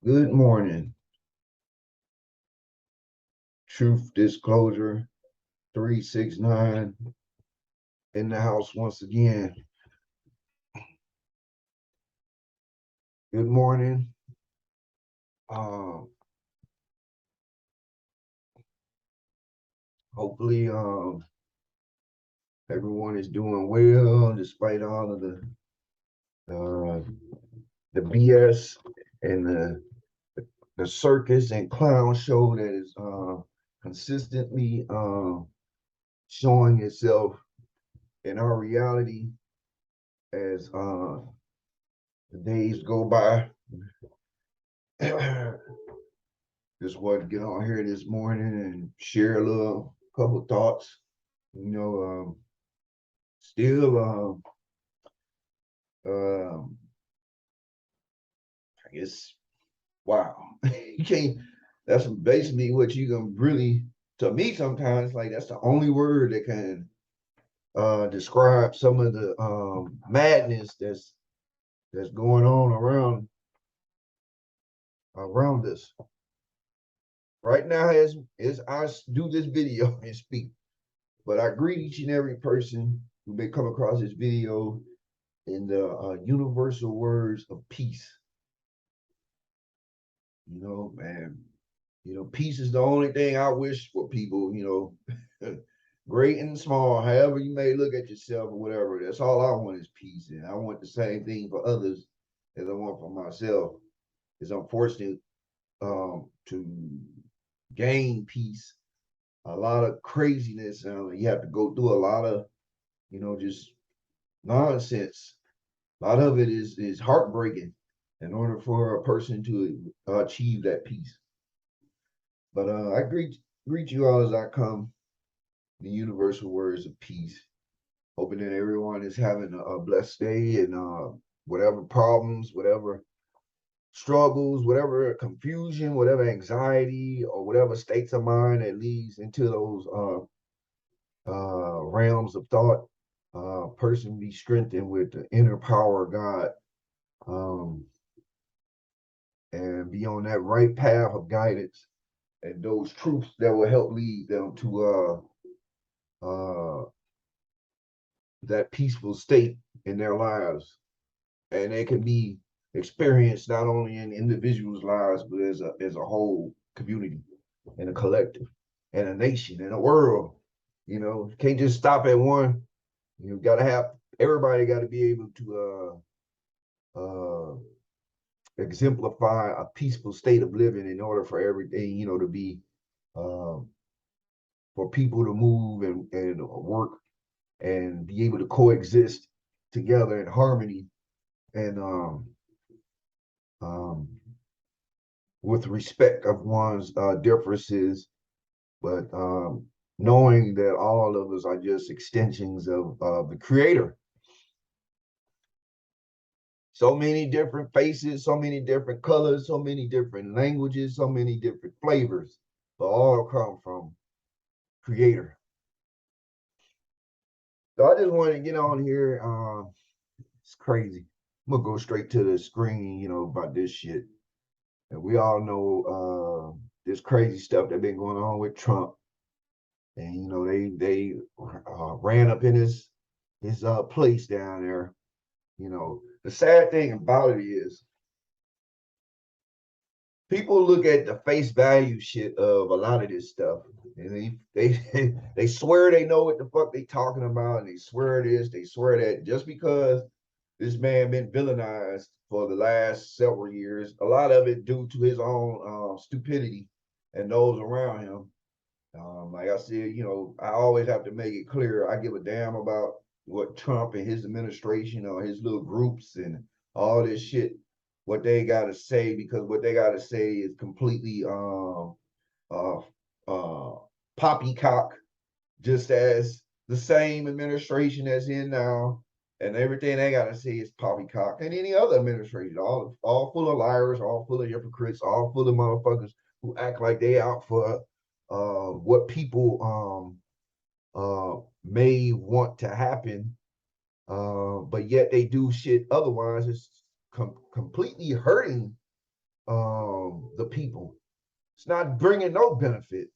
Good morning. Truth Disclosure 369 in the house once again. Good morning. Uh, Hopefully everyone is doing well despite all of uh, the BS and the circus and clown show that is consistently showing itself in our reality as the days go by. Just wanted to get on here this morning and share a little couple thoughts. You know, still, I guess, wow, you can't. That's basically what you can really. To me, sometimes like that's the only word that can describe some of the madness that's going on around us right now. As I do this video and speak. But I greet each and every person who may come across this video in the universal words of peace. Man, peace is the only thing I wish for people, great and small, however you may look at yourself or whatever. That's all I want is peace. And I want the same thing for others as I want for myself. It's unfortunate to gain peace. A lot of craziness. You have to go through a lot of, just nonsense. A lot of it is heartbreaking in order for a person to achieve that peace. But I greet you all as I come the universal words of peace, hoping that everyone is having a blessed day and whatever problems, whatever struggles, whatever confusion, whatever anxiety, or whatever states of mind that leads into those realms of thought, person be strengthened with the inner power of God, um, and be on that right path of guidance and those truths that will help lead them to that peaceful state in their lives. And it can be experienced not only in individuals' lives, but as a whole community and a collective and a nation and a world. You can't just stop at one. You got to have everybody got to be able to exemplify a peaceful state of living in order for everything, to be um, for people to move and work and be able to coexist together in harmony and um, with respect of one's differences, but knowing that all of us are just extensions of the Creator. So many different faces, so many different colors, so many different languages, so many different flavors, but all come from Creator. So I just wanted to get on here. It's crazy. I'm gonna go straight to the screen, about this shit. And we all know this crazy stuff that been going on with Trump. And they ran up in his place down there. The sad thing about it is people look at the face value shit of a lot of this stuff, and they swear they know what the fuck they talking about, and they swear this, they swear that, just because this man been villainized for the last several years. A lot of it due to his own stupidity and those around him. Like I said, I always have to make it clear I give a damn about what Trump and his administration or his little groups and all this shit, what they got to say, because what they got to say is completely uh, uh, poppycock, just as the same administration that's in now, and everything they got to say is poppycock, and any other administration, all full of liars, all full of hypocrites, all full of motherfuckers who act like they out for what people may want to happen, but yet they do shit otherwise. It's completely hurting the people. It's not bringing no benefit.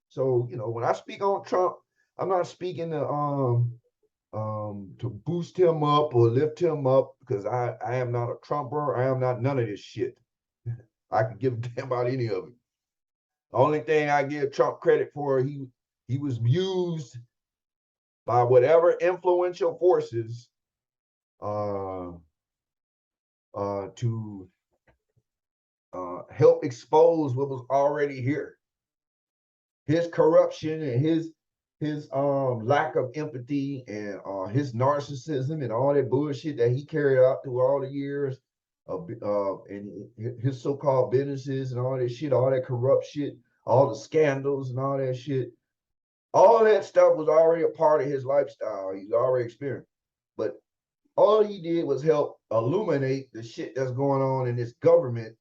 So, you know, when I speak on Trump, I'm not speaking to boost him up or lift him up because I am not a Trumper. I am not none of this shit. I could give a damn about any of it. The only thing I give Trump credit for, he was used by whatever influential forces uh, to help expose what was already here. His corruption and his lack of empathy and his narcissism and all that bullshit that he carried out through all the years of and his so-called businesses and all that shit, all that corrupt shit, all the scandals and all that shit. All that stuff was already a part of his lifestyle. He's already experienced. But all he did was help illuminate the shit that's going on in this government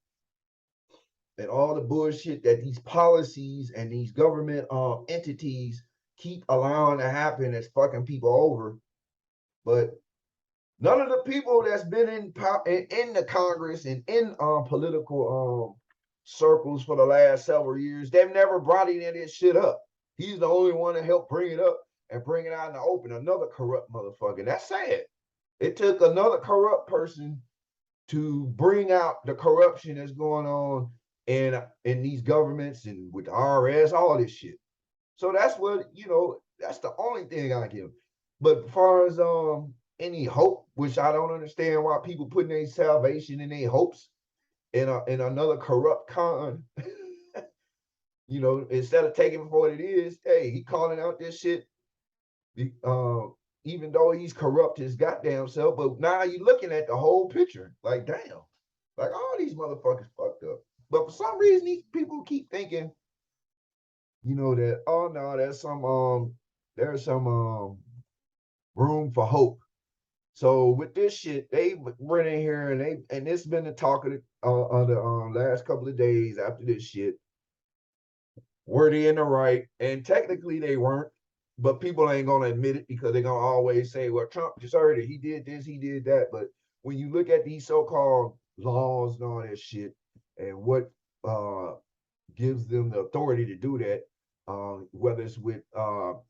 and all the bullshit that these policies and these government entities keep allowing to happen that's fucking people over. But none of the people that's been in the Congress and in political circles for the last several years, they've never brought any of this shit up. He's the only one that helped bring it up and bring it out in the open. Another corrupt motherfucker. That's sad. It took another corrupt person to bring out the corruption that's going on in these governments and with the IRS, all this shit. So that's what, you know, that's the only thing I give. But as far as any hope, which I don't understand why people putting their salvation and their hopes in another corrupt con, you know, instead of taking for what it is, hey, he calling out this shit, uh, even though he's corrupt his goddamn self. But now you're looking at the whole picture, like damn, like all these motherfuckers fucked up. But for some reason, these people keep thinking, you know, that oh no, there's some room for hope. So with this shit, they went in here and it's been the talk of the last couple of days after this shit. Were they in the right? And technically they weren't, but people ain't gonna admit it because they're gonna always say, well, Trump deserted, he did this, he did that. But when you look at these so-called laws and all that shit and what gives them the authority to do that, whether it's with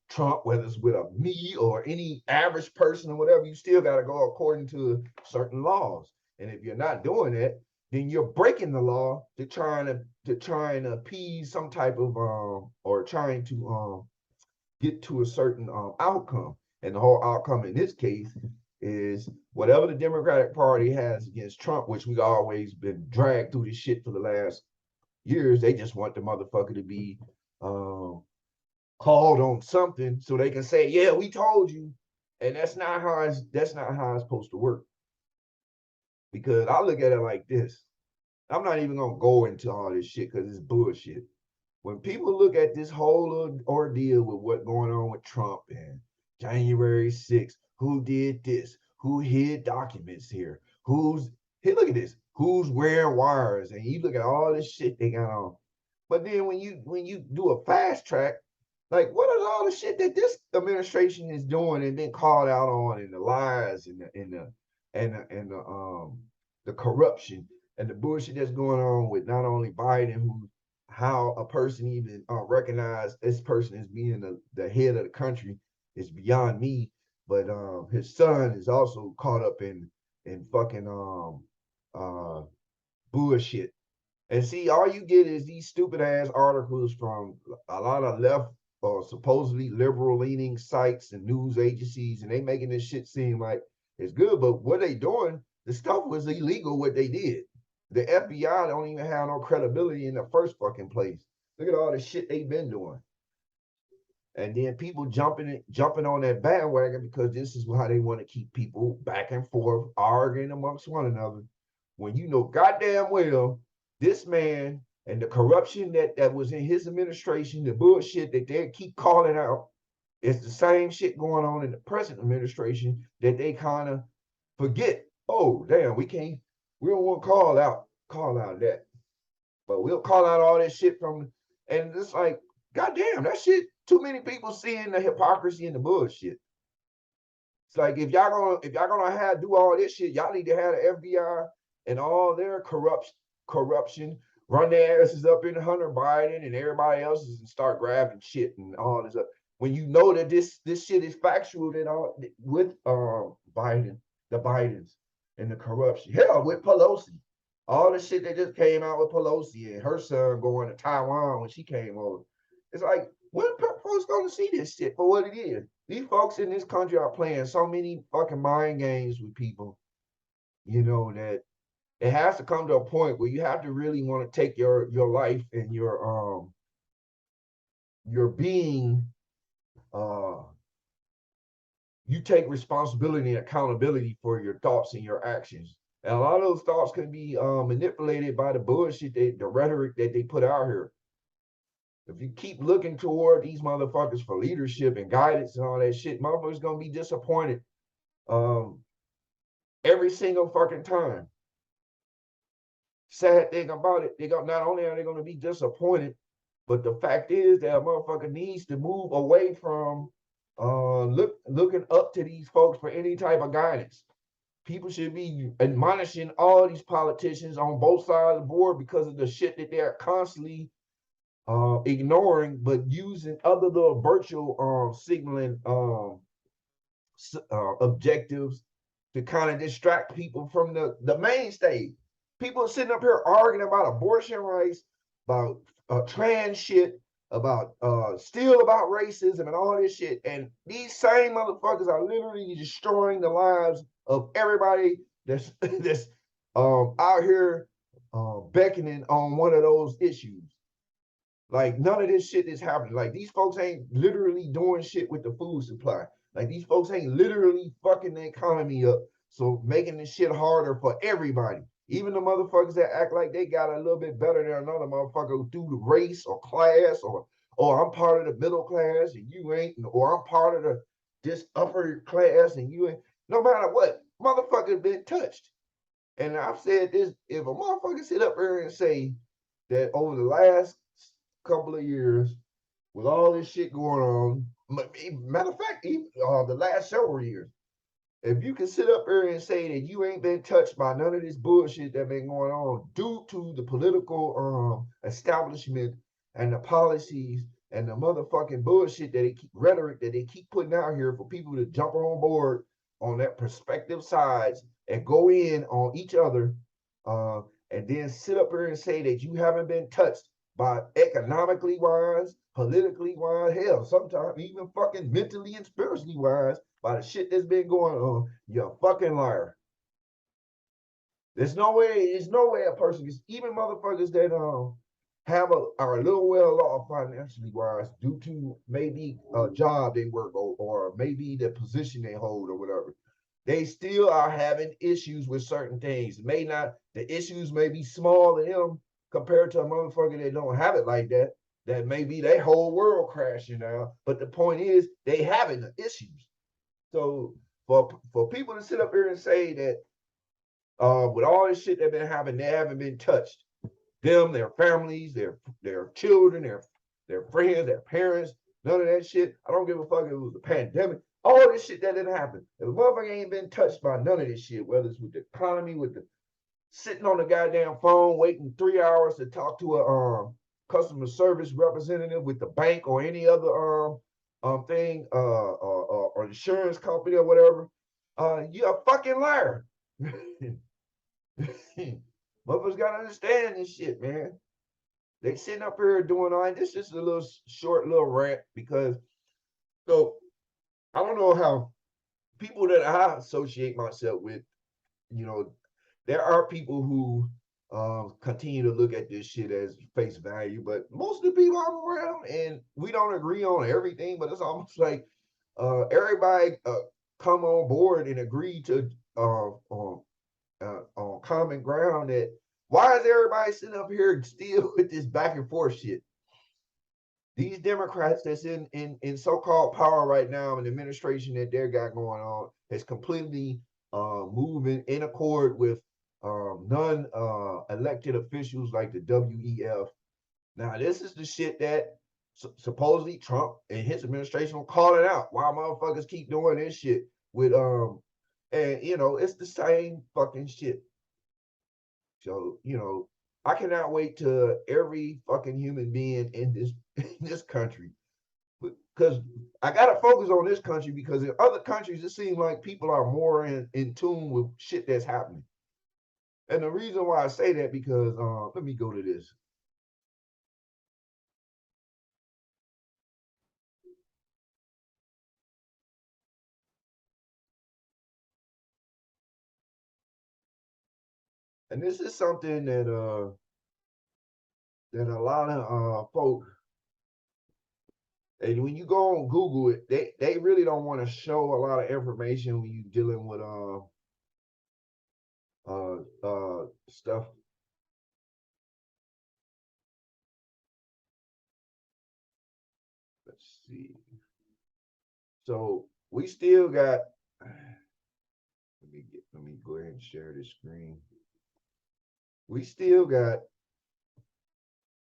Trump, whether it's with me or any average person or whatever, you still got to go according to certain laws. And if you're not doing that, then you're breaking the law to try and appease some type of or trying to get to a certain outcome. And the whole outcome in this case is whatever the Democratic Party has against Trump, which we've always been dragged through this shit for the last years. They just want the motherfucker to be called on something so they can say, "Yeah, we told you," and that's not how it's supposed to work. Because I look at it like this. I'm not even gonna go into all this shit because it's bullshit. When people look at this whole ordeal with what's going on with Trump and January 6th, who did this? Who hid documents here? Hey, look at this. Who's wearing wires? And you look at all this shit they got on. But then when you do a fast track, like what is all the shit that this administration is doing and been called out on, and the lies and the corruption and the bullshit that's going on with not only Biden, who how a person even recognize this person as being the head of the country is beyond me. But his son is also caught up in fucking uh bullshit. And see, all you get is these stupid ass articles from a lot of left or supposedly liberal leaning sites and news agencies, and they making this shit seem like it's good. But what they doing, the stuff was illegal what they did. The FBI don't even have no credibility in the first fucking place. Look at all the shit they've been doing. And then people jumping on that bandwagon because this is how they want to keep people back and forth arguing amongst one another. When you know goddamn well this man and the corruption that was in his administration, the bullshit that they keep calling out, it's the same shit going on in the present administration that they kind of forget. Oh, damn, we don't want to call out that. But we'll call out all this shit and it's like, goddamn, that shit, too many people seeing the hypocrisy and the bullshit. It's like if y'all gonna do all this shit, y'all need to have the FBI and all their corruption, run their asses up in Hunter Biden and everybody else's and start grabbing shit and all this stuff. When you know that this shit is factual that all with Biden, the Bidens and the corruption. Hell, with Pelosi. All the shit that just came out with Pelosi and her son going to Taiwan when she came over. It's like, when folks gonna see this shit for what it is? These folks in this country are playing so many fucking mind games with people, you know, that it has to come to a point where you have to really want to take your life and your being, you take responsibility and accountability for your thoughts and your actions. And a lot of those thoughts can be manipulated by the bullshit, the rhetoric that they put out here. If you keep looking toward these motherfuckers for leadership and guidance and all that shit, motherfuckers gonna be disappointed every single fucking time. Sad thing about it, not only are they gonna be disappointed, but the fact is that a motherfucker needs to move away from looking up to these folks for any type of guidance. People should be admonishing all these politicians on both sides of the board because of the shit that they're constantly ignoring, but using other little virtual signaling objectives to kind of distract people from the main stage. People are sitting up here arguing about abortion rights, about trans shit, about still about racism and all this shit. And these same motherfuckers are literally destroying the lives of everybody that's that's out here beckoning on one of those issues. Like, none of this shit is happening. Like, these folks ain't literally doing shit with the food supply. Like, these folks ain't literally fucking the economy up. So making this shit harder for everybody. Even the motherfuckers that act like they got a little bit better than another motherfucker through the race or class, or I'm part of the middle class and you ain't, or I'm part of this upper class and you ain't. No matter what, motherfuckers been touched. And I've said this, if a motherfucker sit up here and say that over the last couple of years, with all this shit going on, matter of fact, even the last several years, if you can sit up here and say that you ain't been touched by none of this bullshit that been going on due to the political establishment and the policies and the motherfucking bullshit that they keep rhetoric that they keep putting out here for people to jump on board on that perspective sides and go in on each other, and then sit up here and say that you haven't been touched by economically wise, politically wise, hell, sometimes even fucking mentally and spiritually wise by the shit that's been going on, you're a fucking liar. There's no way a person gets, even motherfuckers that are a little well off financially wise due to maybe a job they work or maybe the position they hold or whatever. They still are having issues with certain things. The issues may be small to them compared to a motherfucker that don't have it like that. That may be their whole world crashing now. But the point is, they having the issues. So for people to sit up here and say that with all this shit they've been having, they haven't been touched. Them, their families, their children, their friends, their parents, none of that shit. I don't give a fuck if it was a pandemic. All this shit that didn't happen. If a motherfucker ain't been touched by none of this shit, whether it's with the economy, with the sitting on the goddamn phone waiting 3 hours to talk to a customer service representative with the bank or any other thing or insurance company or whatever, you're a fucking liar. Motherfuckers gotta understand this shit, man. They sitting up here doing all this. Just a little short little rant because so I don't know how people that I associate myself with, you know, there are people who continue to look at this shit as face value, but most of the people I'm around, and we don't agree on everything, but it's almost like everybody come on board and agree to on common ground that why is everybody sitting up here still with this back and forth shit? These Democrats that's in so-called power right now, and the administration that they got going on is completely moving in accord with non-elected officials like the WEF. Now, this is the shit that supposedly Trump and his administration will call it out. Why motherfuckers keep doing this shit with and you know, it's the same fucking shit. So, you know, I cannot wait till every fucking human being in this in this country, because I gotta focus on this country, because in other countries it seems like people are more in tune with shit that's happening. And the reason why I say that, because let me go to this. And this is something that a lot of folk, and when you go on Google it, they really don't want to show a lot of information when you're dealing with stuff. Let's see. So we still got. Let me go ahead and share this screen. We still got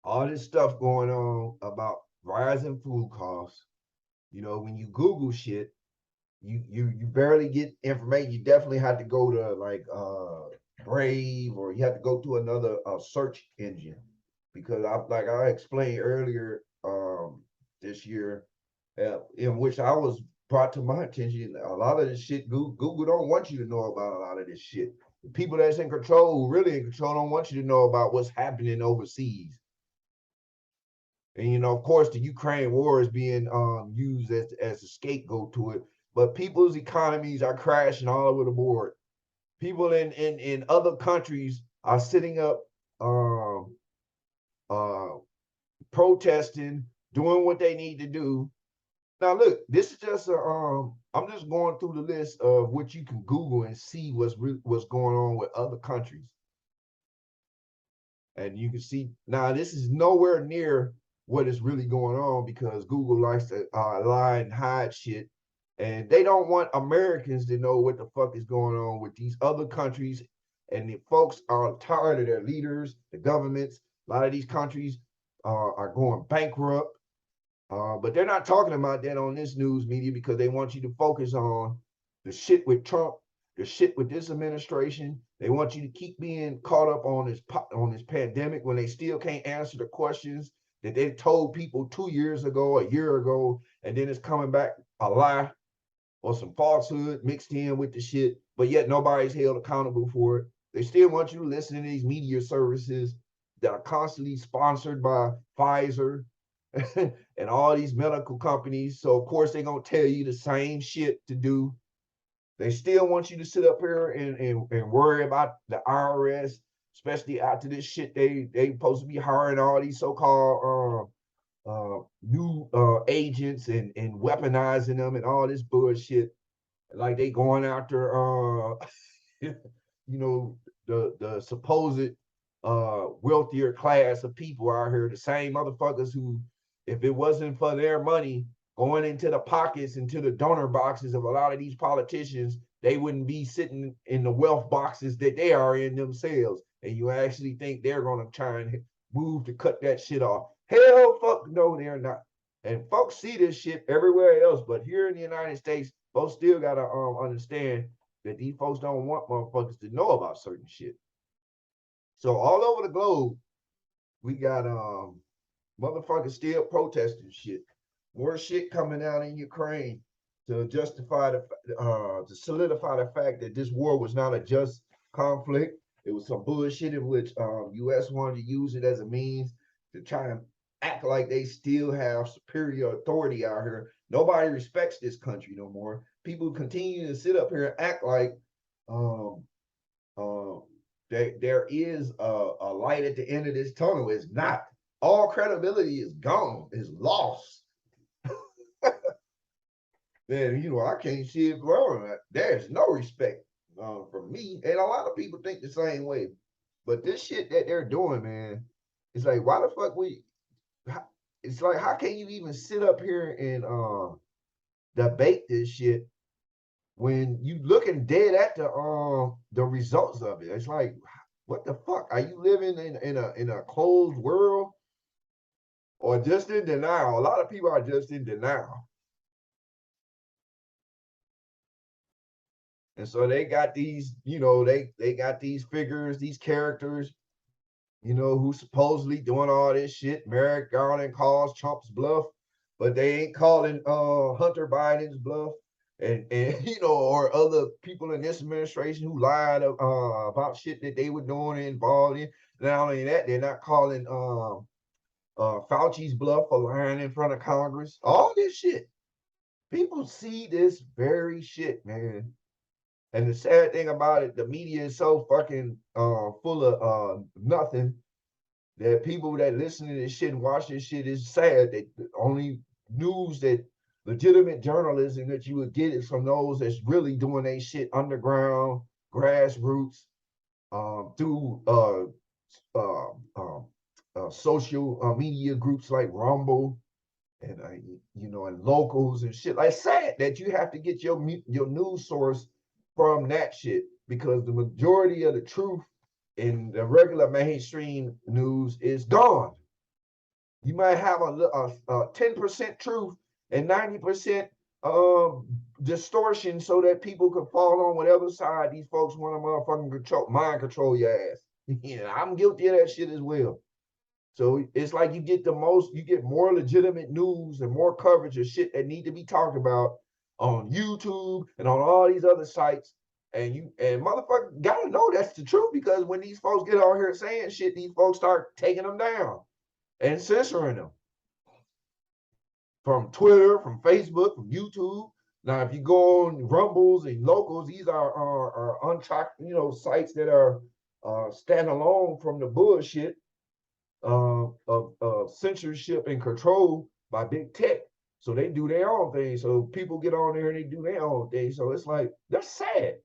all this stuff going on about rising food costs. You know, when you Google shit, you barely get information. You definitely have to go to like Brave, or you have to go to another search engine, because I explained earlier this year, in which I was brought to my attention, a lot of this shit Google don't want you to know about a lot of this shit. The people that's in control, really in control, don't want you to know about what's happening overseas. And you know, of course, the Ukraine war is being used as a scapegoat to it. But people's economies are crashing all over the board. People in other countries are sitting up, um, uh, protesting, doing what they need to do. Now, look, this is just a I'm just going through the list of what you can Google and see what's going on with other countries. And you can see now this is nowhere near what is really going on, because Google likes to lie and hide shit, and they don't want Americans to know what the fuck is going on with these other countries. And the folks are tired of their leaders, the governments. A lot of these countries are going bankrupt, but they're not talking about that on this news media, because they want you to focus on the shit with Trump, the shit with this administration. They want you to keep being caught up on this pandemic, when they still can't answer the questions that they told people 2 years ago, a year ago, and then it's coming back a lie or some falsehood mixed in with the shit, but yet nobody's held accountable for it. They still want you to listen to these media services that are constantly sponsored by Pfizer and all these medical companies. So of course they're gonna tell you the same shit to do. They still want you to sit up here and worry about the IRS, especially after this shit. They supposed to be hiring all these so-called new agents and weaponizing them and all this bullshit. Like they going after you know, the supposed wealthier class of people out here, the same motherfuckers who, if it wasn't for their money going into the pockets, into the donor boxes of a lot of these politicians, they wouldn't be sitting in the wealth boxes that they are in themselves. And you actually think they're gonna try and move to cut that shit off? Hell fuck no, they're not. And folks see this shit everywhere else, but here in the United States, folks still gotta understand that these folks don't want motherfuckers to know about certain shit. So all over the globe, we got motherfuckers still protesting shit. More shit coming out in Ukraine to justify to solidify the fact that this war was not a just conflict. It was some bullshit in which U.S. wanted to use it as a means to try and act like they still have superior authority out here. Nobody respects this country no more. People continue to sit up here and act like um, um, there is a light at the end of this tunnel. It's not. All credibility is gone, is lost. Then, you know, I can't see it growing. There's no respect from me. And a lot of people think the same way. But this shit that they're doing, man, it's like, why the fuck it's like, how can you even sit up here and debate this shit when you looking dead at the results of it? It's like, what the fuck? Are you living in a closed world, or just in denial? A lot of people are just in denial. And so they got these, you know, they got these figures, these characters you know, who's supposedly doing all this shit. Merrick Garland calls Trump's bluff, but they ain't calling Hunter Biden's bluff. And you know, or other people in this administration who lied about shit that they were doing and involved in. Not only that, they're not calling Fauci's bluff for lying in front of Congress. All this shit. People see this very shit, man. And the sad thing about it, the media is so fucking full of nothing that people that listen to this shit and watch this shit is sad that the only news that legitimate journalism that you would get is from those that's really doing their shit underground, grassroots, through uh, um, social media groups like Rumble and you know, and locals and shit. Like sad that you have to get your news source from that shit because the majority of the truth in the regular mainstream news is gone. You might have a 10% truth and 90% distortion so that people can fall on whatever side these folks want to motherfucking mind control your ass. Yeah, I'm guilty of that shit as well. So it's like you get more legitimate news and more coverage of shit that need to be talked about on YouTube and on all these other sites. And motherfucker gotta know that's the truth because when these folks get out here saying shit, these folks start taking them down and censoring them from Twitter, from Facebook, from YouTube. Now, if you go on Rumbles and Locals, these are untracked, you know, sites that are standalone from the bullshit of censorship and control by big tech. So they do their own thing. So people get on there and they do their own thing. So it's like, that's sad.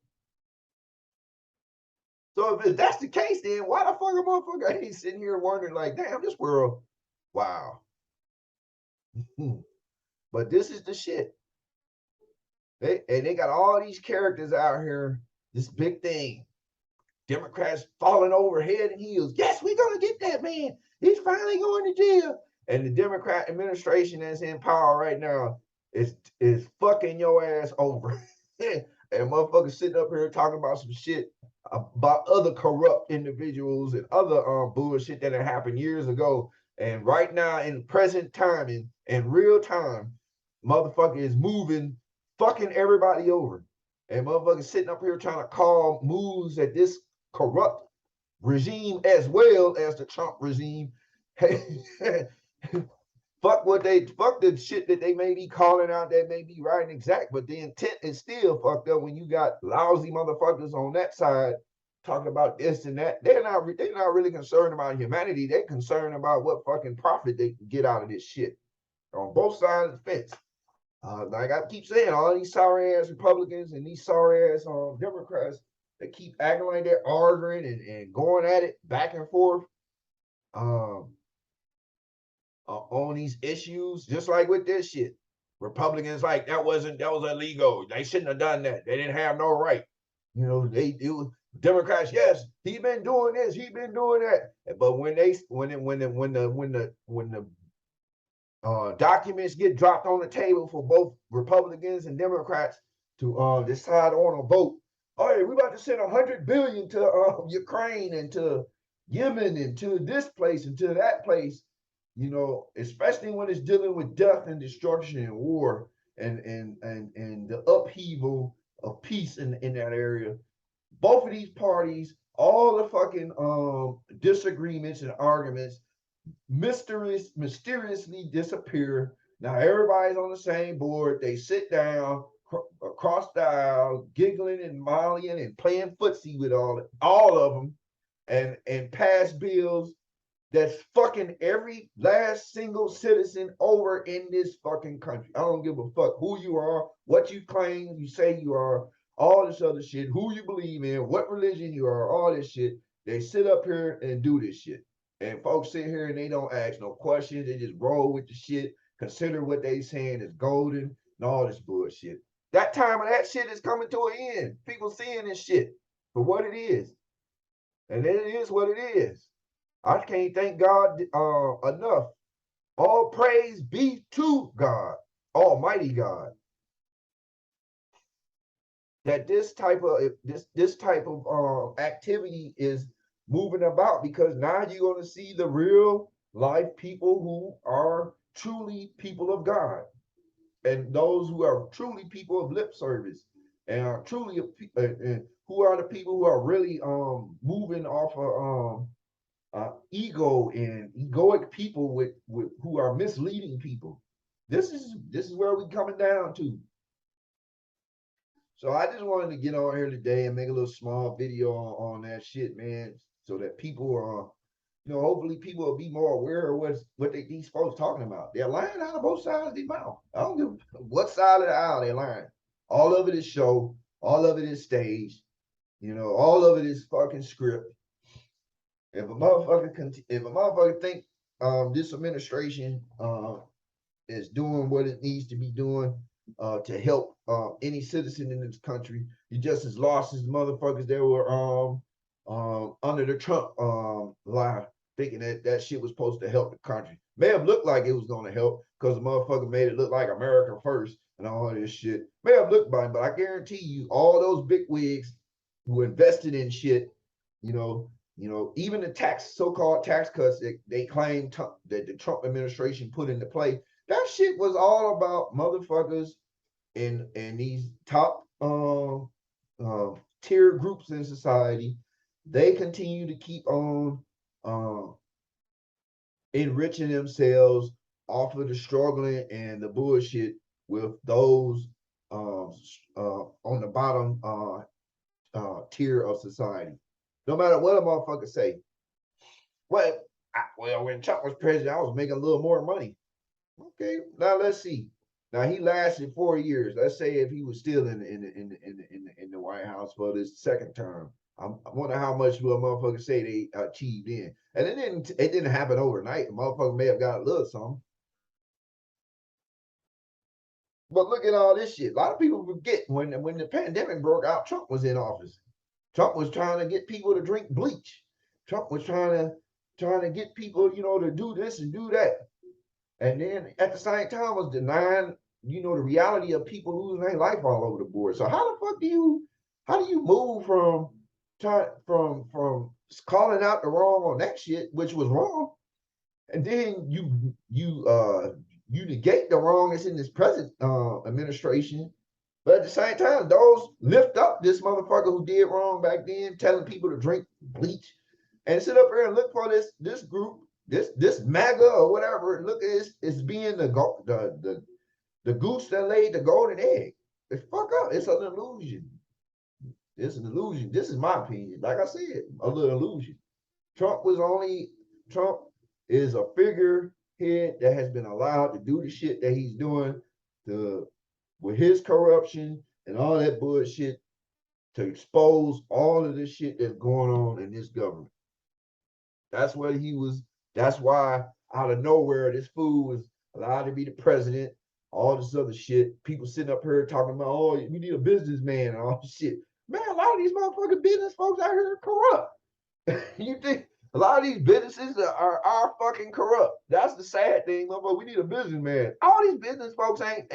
So if that's the case, then why the fuck a motherfucker ain't sitting here wondering like, damn, this world, wow. But this is the shit. They got all these characters out here, this big thing. Democrats falling over head and heels. Yes, we're gonna get that man. He's finally going to jail. And the Democrat administration that's in power right now is fucking your ass over. And motherfuckers sitting up here talking about some shit about other corrupt individuals and other bullshit that had happened years ago. And right now, in present time, in real time, motherfucker is moving, fucking everybody over. And motherfuckers sitting up here trying to call moves at this corrupt regime as well as the Trump regime. Fuck the shit that they may be calling out that may be right and exact, but the intent is still fucked up when you got lousy motherfuckers on that side talking about this and that. They're not really concerned about humanity. They're concerned about what fucking profit they can get out of this shit on both sides of the fence. Like I keep saying, all these sorry ass Republicans and these sorry ass Democrats that keep acting like they're arguing and going at it back and forth um, on these issues, just like with this shit. Republicans like that was illegal. They shouldn't have done that. They didn't have no right. You know, they do. Democrats, yes, he been doing this, he been doing that. But when the documents get dropped on the table for both Republicans and Democrats to decide on a vote. All right, we're about to send $100 billion to Ukraine and to Yemen and to this place and to that place. You know, especially when it's dealing with death and destruction and war and the upheaval of peace in that area. Both of these parties, all the fucking disagreements and arguments mysteriously disappear. Now everybody's on the same board. They sit down across the aisle, giggling and mollying and playing footsie with all of them, and pass bills that's fucking every last single citizen over in this fucking country. I don't give a fuck who you are, what you claim you say you are, all this other shit, who you believe in, what religion you are, all this shit. They sit up here and do this shit. And folks sit here and they don't ask no questions. They just roll with the shit, consider what they saying is golden and all this bullshit. That time of that shit is coming to an end. People seeing this shit for what it is. And it is what it is. I can't thank God enough. All praise be to God, Almighty God, that this type of activity is moving about, because now you're going to see the real life people who are truly people of God, and those who are truly people of lip service, and are truly who are the people who are really moving off of ego and egoic people with who are misleading people. This is where we coming down to. So I just wanted to get on here today and make a little small video on that shit, man, so that people are, hopefully people will be more aware of what these folks talking about. They're lying out of both sides of their mouth. I don't give what side of the aisle they're lying. All of it is show. All of it is stage. All of it is fucking script. If a motherfucker think this administration is doing what it needs to be doing to help any citizen in this country, you're just as lost as the motherfuckers that were under the Trump lie, thinking that shit was supposed to help the country. May have looked like it was going to help because the motherfucker made it look like America first and all this shit. May have looked by, but I guarantee you, all those big wigs who invested in shit, even the so-called tax cuts that they claim that the Trump administration put into play, that shit was all about motherfuckers in these top tier groups in society. They continue to keep on enriching themselves off of the struggling and the bullshit with those on the bottom tier of society. No matter what a motherfucker say. Well, when Trump was president, I was making a little more money. Okay, now let's see. Now he lasted 4 years. Let's say if he was still in the White House for this second term, I wonder how much will a motherfucker say they achieved in. And it didn't happen overnight. A motherfucker may have got a little something. But look at all this shit. A lot of people forget when the pandemic broke out, Trump was in office. Trump was trying to get people to drink bleach. Trump was trying to get people, to do this and do that. And then at the same time was denying, the reality of people losing their life all over the board. So how the fuck do you move from calling out the wrong on that shit, which was wrong, and then you negate the wrong that's in this present administration, but at the same time, those lift up this motherfucker who did wrong back then, telling people to drink bleach, and sit up here and look for this group, this MAGA or whatever. Look at it, it's being the goose that laid the golden egg. It's fuck up. It's an illusion. It's an illusion. This is my opinion. Like I said, a little illusion. Trump is a figurehead that has been allowed to do the shit that he's doing with his corruption and all that bullshit, to expose all of this shit that's going on in this government. That's why out of nowhere this fool was allowed to be the president, all this other shit. People sitting up here talking about, oh, we need a businessman and all this shit. Man, a lot of these motherfucking business folks out here are corrupt. You think a lot of these businesses are fucking corrupt? That's the sad thing, motherfucker. We need a businessman. All these business folks ain't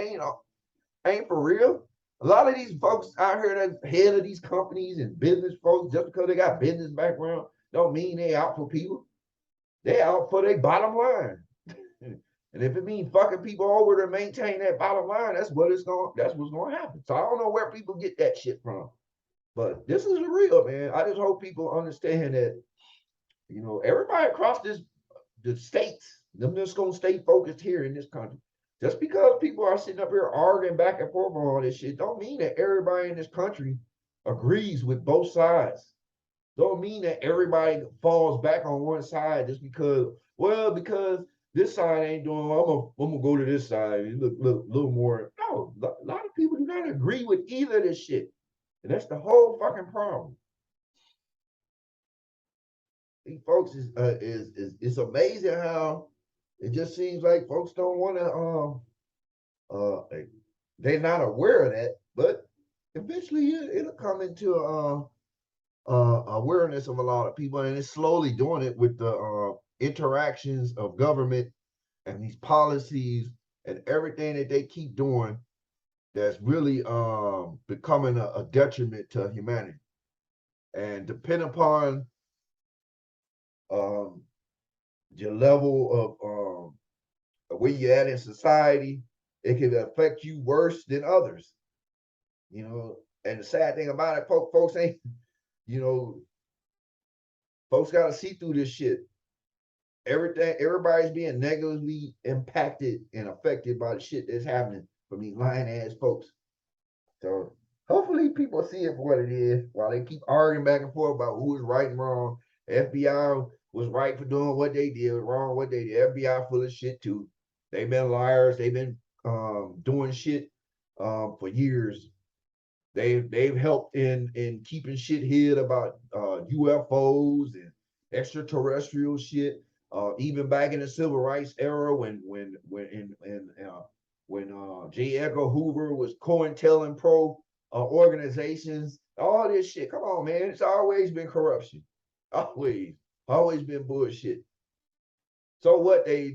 for real. A lot of these folks out here that's head of these companies and business folks, just because they got business background, don't mean they out for people. They out for their bottom line. And if it means fucking people over to maintain that bottom line, that's what's going to happen. So I don't know where people get that shit from. But this is real, man. I just hope people understand that, everybody across the states, them just gonna stay focused here in this country. Just because people are sitting up here arguing back and forth on all this shit, don't mean that everybody in this country agrees with both sides. Don't mean that everybody falls back on one side just because this side ain't doing well, I'm gonna go to this side and look a little more. No, a lot of people do not agree with either of this shit. And that's the whole fucking problem. These folks is it's amazing how it just seems like folks don't want to they're not aware of that, but eventually it'll come into awareness of a lot of people, and it's slowly doing it with the interactions of government and these policies and everything that they keep doing that's really becoming a detriment to humanity. And depending upon um, your level of where you're at in society. It can affect you worse than others, you know. And the sad thing about it, folks ain't, you know, folks got to see through this shit. Everybody's being negatively impacted and affected by the shit that's happening from these lying ass folks. So hopefully people see it for what it is while they keep arguing back and forth about who is right and wrong. FBI was right for doing what they did, wrong what they did. FBI full of shit too. They've been liars. They've been doing shit for years. They've helped in keeping shit hid about UFOs and extraterrestrial shit. Even back in the civil rights era, when J. Edgar Hoover was COINTELPRO organizations, all this shit. Come on, man. It's always been corruption. Always been bullshit. So what they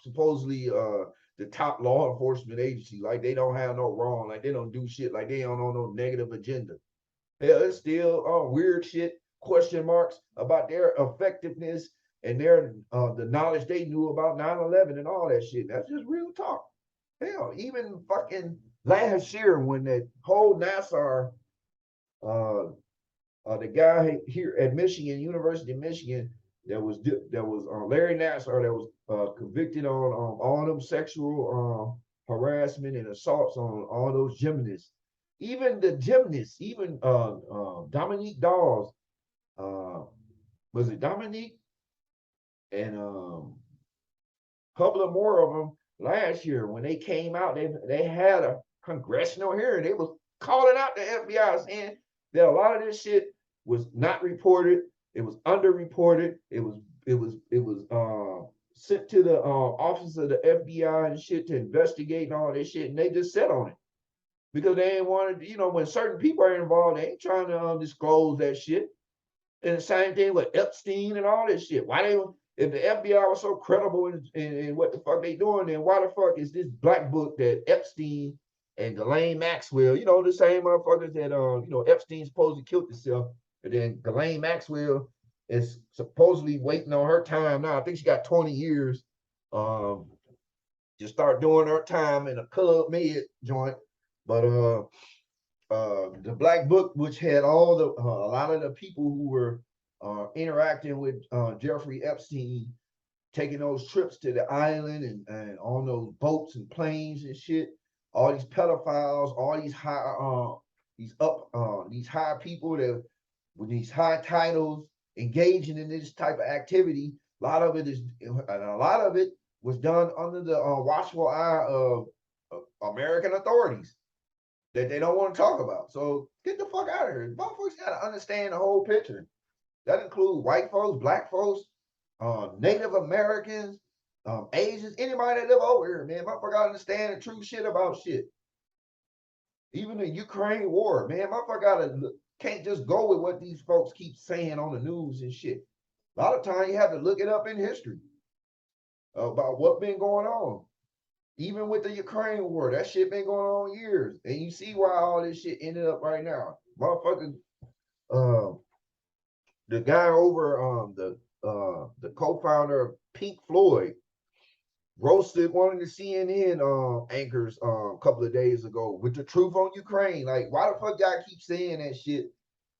supposedly the top law enforcement agency, like they don't have no wrong, like they don't do shit, like they don't know no negative agenda. Hell, it's still weird shit, question marks about their effectiveness and their the knowledge they knew about 9/11 and all that shit. That's just real talk. Hell, even fucking last year when that whole Nassar, uh, the guy here at Michigan, University of Michigan, that was Larry Nassar that was convicted on all them sexual harassment and assaults on all those gymnasts. Even the gymnasts, even Dominique Dawes, uh, was it Dominique and couple of more of them last year when they came out. They had a congressional hearing. They was calling out the FBI saying that a lot of this shit was not reported. It was underreported. It was sent to the office of the FBI and shit to investigate and all this shit, and they just sat on it because they ain't wanted. You know, when certain people are involved, they ain't trying to disclose that shit. And the same thing with Epstein and all this shit. Why they if the FBI was so credible in what the fuck they doing, then why the fuck is this black book that Epstein and Ghislaine Maxwell, you know, the same motherfuckers that Epstein supposedly killed himself, and then Ghislaine Maxwell is supposedly waiting on her time now. I think she got 20 years to start doing her time in a Club Med joint. But the black book, which had all the a lot of the people who were interacting with Jeffrey Epstein, taking those trips to the island and on those boats and planes and shit. All these pedophiles, all these high people that with these high titles engaging in this type of activity. A lot of it was done under the watchful eye of American authorities that they don't want to talk about. So get the fuck out of here. Motherfuckers got to understand the whole picture. That includes white folks, black folks, Native Americans, Asians, anybody that live over here, man. Motherfucker got to understand the true shit about shit. Even the Ukraine war, man. Motherfucker can't just go with what these folks keep saying on the news and shit. A lot of times you have to look it up in history about what's been going on. Even with the Ukraine war, that shit been going on years. And you see why all this shit ended up right now. Motherfucker, the guy over the co-founder of Pink Floyd roasted one of the CNN anchors a couple of days ago with the truth on Ukraine. Like, why the fuck y'all keep saying that shit?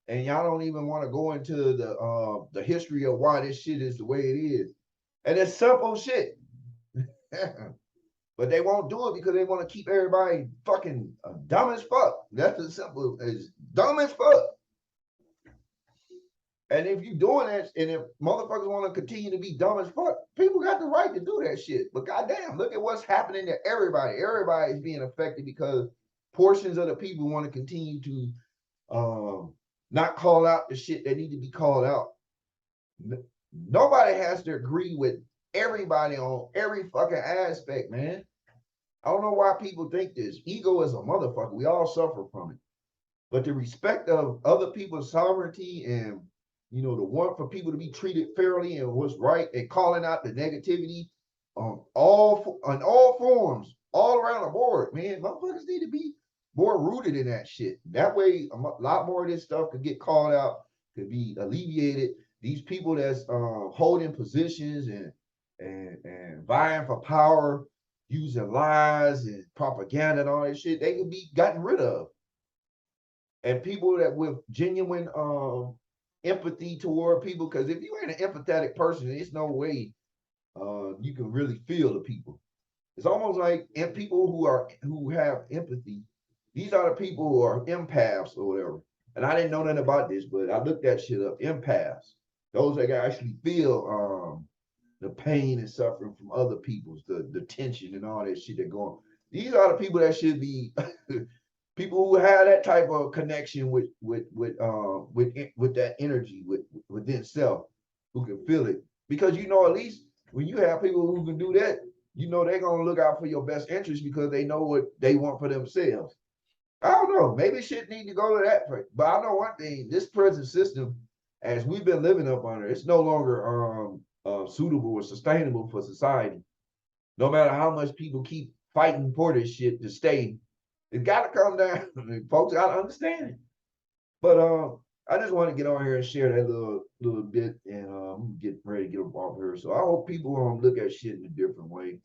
And y'all don't even want to go into the history of why this shit is the way it is. And it's simple shit. But they won't do it because they want to keep everybody fucking dumb as fuck. That's as simple as dumb as fuck. And if you're doing that, and if motherfuckers want to continue to be dumb as fuck, people got the right to do that shit. But goddamn, look at what's happening to everybody. Everybody is being affected because portions of the people want to continue to not call out the shit that need to be called out. Nobody has to agree with everybody on every fucking aspect, man. I don't know why people think this. Ego is a motherfucker. We all suffer from it. But the respect of other people's sovereignty and, you know, the want for people to be treated fairly and what's right and calling out the negativity on all forms, all around the board, man, motherfuckers need to be more rooted in that shit. That way, a lot more of this stuff could get called out, could be alleviated, these people that's holding positions and vying for power, using lies and propaganda and all that shit, they could be gotten rid of. And people that with genuine empathy toward people, because if you ain't an empathetic person, there's no way you can really feel the people. It's almost like and people who have empathy, these are the people who are empaths or whatever. And I didn't know nothing about this, but I looked that shit up. Empaths, those that can actually feel the pain and suffering from other people's, the tension and all that shit that go on. These are the people that should be people who have that type of connection with that energy within self, who can feel it. Because you know, at least when you have people who can do that, you know they're gonna look out for your best interest because they know what they want for themselves. I don't know. Maybe shit need to go to that point. But I know one thing: this present system, as we've been living up under, it's no longer suitable or sustainable for society. No matter how much people keep fighting for this shit to stay, it got to come down. Folks got to understand it. But I just want to get on here and share that little bit, and get ready to get up off here. So I hope people look at shit in a different way,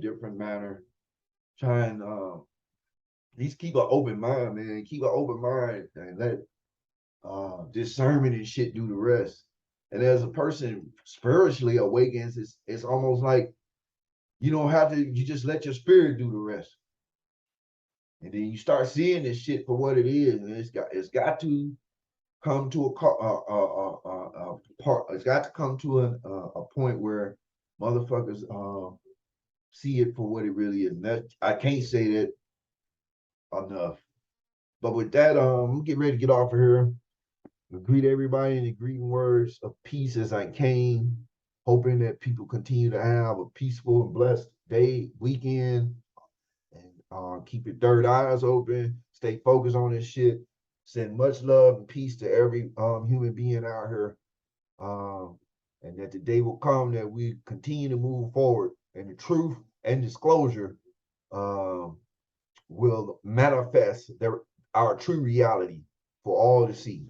different manner. Try and at least keep an open mind, man. Keep an open mind and let discernment and shit do the rest. And as a person spiritually awakens, it's almost like you don't have to. You just let your spirit do the rest, and then you start seeing this shit for what it is. And it's got to come to a part. It's got to come to a point where motherfuckers see it for what it really is. And that I can't say that enough. But with that, I'm getting ready to get off of here. Greet everybody in the greeting words of peace as I came, hoping that people continue to have a peaceful and blessed day, weekend, and keep your third eyes open, stay focused on this shit. Send much love and peace to every human being out here, and that the day will come that we continue to move forward, and the truth and disclosure will manifest our true reality for all to see.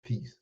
Peace.